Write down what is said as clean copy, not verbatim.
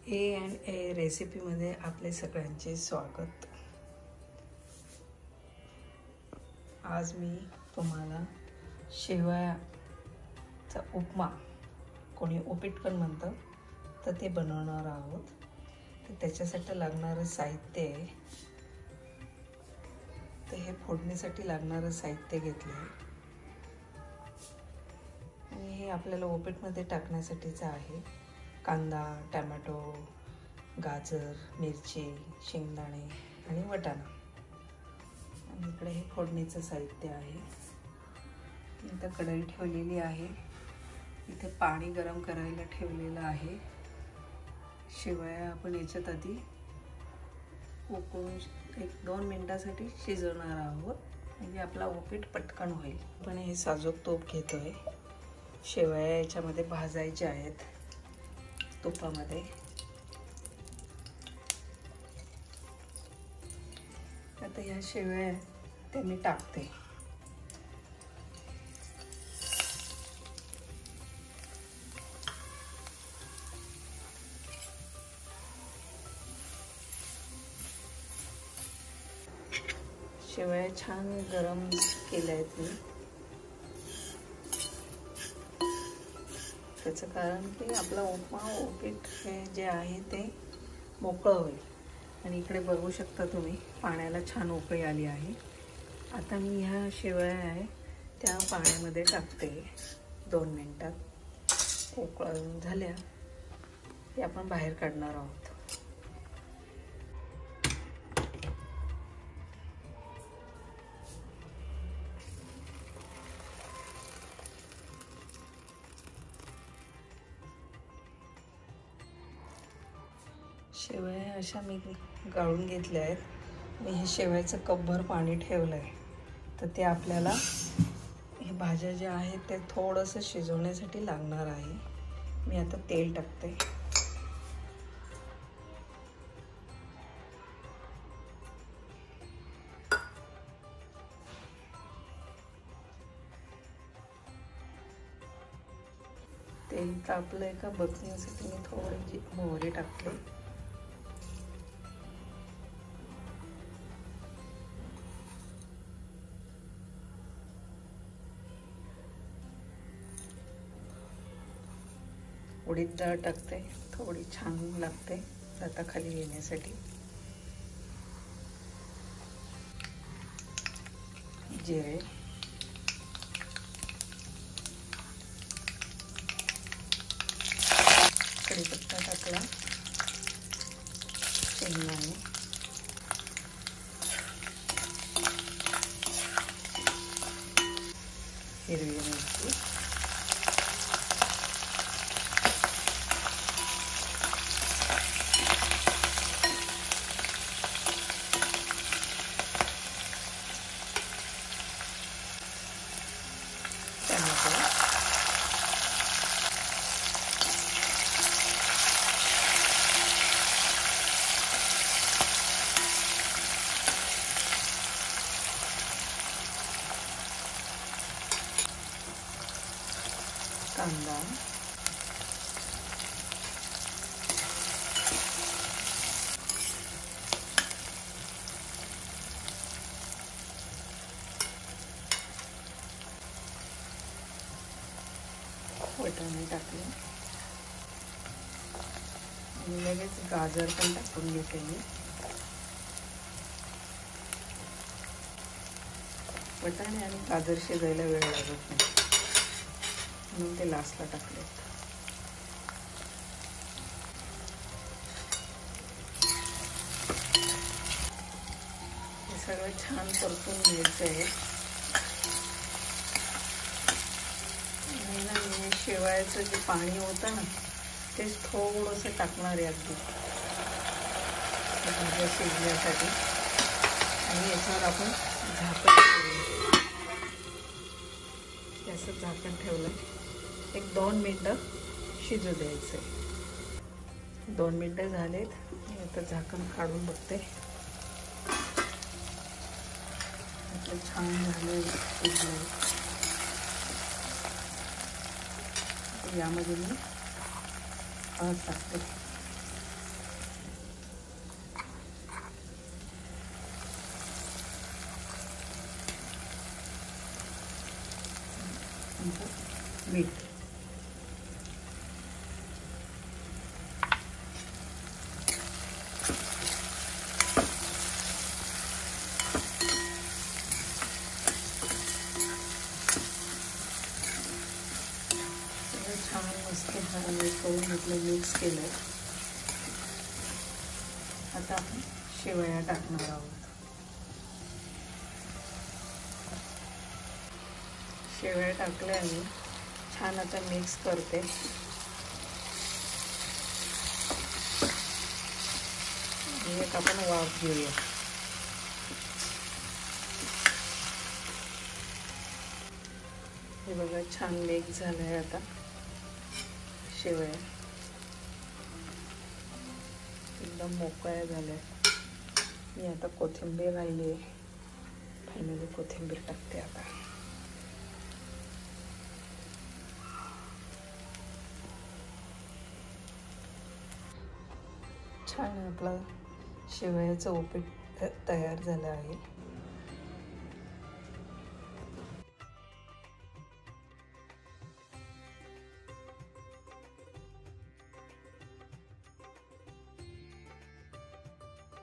A&A रेसिपीमध्ये आपले सगळ्यांचे स्वागत। आज मी तुम्हाला शेवयाचा उपमा, कोणी उपीट पण म्हणतं, तर ते बनवणार आहोत। तर त्याच्यासाठी लागणारे साहित्य आहे, तर हे फोडणीसाठी लागणारे साहित्य घेतले आणि हे आपल्याला उपीटमध्ये टाकण्यासाठीचं आहे। कांदा, टोमॅटो, गाजर, मिरची, शेंगदाणे आणि वाटाणा। आणि इकडे हे फोडणीचं साहित्य आहे। इथे कढई ठेवलेली आहे, इथे पाणी गरम करायला ठेवलेलं आहे। शेवया आपण याच्यात आधी उकळून 1-2 मिनिटांसाठी शिजवणार आहोत, म्हणजे आपला उपीट पटकन होईल। पण हे साजूक तूप घेतोय, शेवया याच्यामध्ये भाजायच्या आहेत तुपामध्ये। आता या शेवया ते मी टाकते। शेवया छान गरम केल्या आहेत मी, त्याचं कारण की आपला उपीट हे जे आहे ते मोकळं होईल। आणि इकडे बघू शकता तुम्ही, पाण्याला छान उकळी आली आहे। आता मी ह्या शेवया आहे त्या पाण्यामध्ये टाकते। 2 मिनिटात उकळून झाल्या की आपण बाहेर काढणार आहोत। शेवया अशा मी गाळून घेतल्या आहेत। मी हे शेवयाचं कपभर पाणी ठेवलं आहे, तर ते आपल्याला हे भाज्या ज्या आहेत ते थोडंसं शिजवण्यासाठी लागणार आहे। मी आता तेल टाकते। तेल तापलंय का बघण्यासाठी मी थोडी मोहरी टाकते। उडीद डाळ टाकते, थोडी छान लागते दाताखाली येण्यासाठी। जिरे, कढीपत्ता टाकला, शेंगदाणे, हिरवी मिरची, कांदा, वाटाणे टाकले आणि लगेच गाजर पण टाकून घेते मी। वाटाणे आणि गाजर शिजायला वेळ लागत नाही, म्हणून ते लास्टला टाकले। हे सगळं छान परतून घ्यायचं आहे। आणि शेवयाचं जे पाणी होतं ना, तेच थोडंसं टाकणार आहे अगदी भाज्या शिजण्यासाठी। आणि याच्यावर आपण झाकण ठेवूया, त्याचं झाकण ठेवलं 1-2 मिनिटं शिजू द्यायचं। 2 मिनिटं झालेत, आता झाकण काढून बघते। आपलं छान झालं शिजलं। यामध्ये मी हळद टाकते। मीठ. छान मस्त करून म्हटलं मिक्स केलं. आता आपण शेवया टाकणार आहोत. शेवया टाकल्या आणि छान आता मिक्स करते. एक आपण वाफ घेऊया. हे बघा छान मिक्स झालंय. आता शेवया एकदम मोकळ्या झाल्या. मी आता कोथिंबीर राहिली आहे, फायनली कोथिंबीर टाकते आता. छान आपला शेवयाचं उपीट तयार झालं आहे.